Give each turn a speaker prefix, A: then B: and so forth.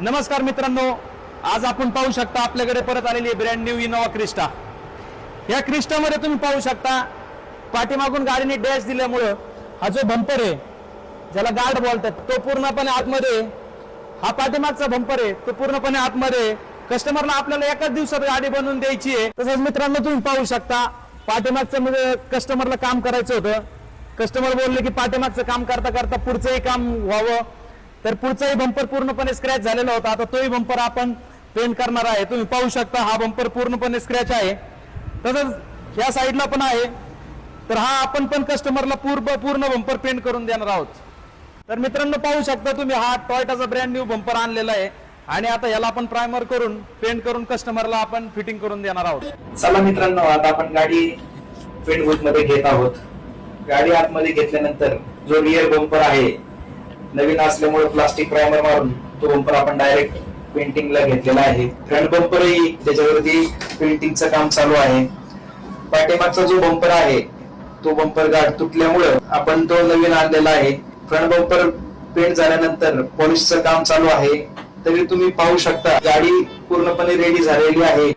A: नमस्कार मित्रांनो, आज आपण पाहू शकता आपल्याकडे परत आलेली ब्रँड न्यू इनोवा क्रिस्टा। या क्रिस्टामध्ये तुम्ही पाहू शकता पाठीमागून गाडीने डॅश दिल्यामुळे हा जो बंपर आहे ज्याला गार्ड बोलतात तो पूर्णपणे आतमध्ये, हा पाठीमागचा बंपर आहे तो पूर्णपणे आतमध्ये कस्टमरला आपल्याला एकाच दिवसात गाडी बनवून द्यायची आहे। तसंच मित्रांनो तुम्ही पाहू शकता पाठीमागचं म्हणजे कस्टमरला काम करायचं होतं, कस्टमर बोलले की पाठीमागचं काम करता करता पुढचंही काम व्हावं, तर पुढचाही बंपर पूर्णपणे स्क्रॅच झालेला होता। आता तोही बंपर आपण पेंट करणार आहे। तुम्ही पाहू शकता हा बंपर पूर्णपणे स्क्रॅच आहे, तसंच या साईडला पण आहे। तर हा आपण पण कस्टमरला पूर्ण बंपर पेंट करून देणार आहोत। तर मित्रांनो पाहू शकता तुम्ही हा टोयोटाचा ब्रँड न्यू बंपर आणलेला आहे आणि आता याला आपण प्रायमर करून पेंट करून कस्टमरला आपण फिटिंग करून देणार आहोत।
B: चला मित्रांनो, आता आपण गाडी पेंट बूथ मध्ये घेत आहोत। गाडी आतमध्ये घेतल्यानंतर जो रिअर बंपर आहे नवीन असल्यामुळे प्लास्टिक प्रायमर मारून तो बंपर आपण डायरेक्ट पेंटिंगला घेतलेला आहे। फ्रंट बंपरही त्याच्यावरती पेंटिंगचं काम चालू आहे। पाठीमागचा जो बंपर आहे तो बंपर गार्ड तुटल्यामुळे आपण तो नवीन आणलेला आहे। फ्रंट बंपर पेंट झाल्यानंतर पॉलिशचं काम चालू आहे। तरी तुम्ही पाहू शकता गाडी पूर्णपणे रेडी झालेली आहे।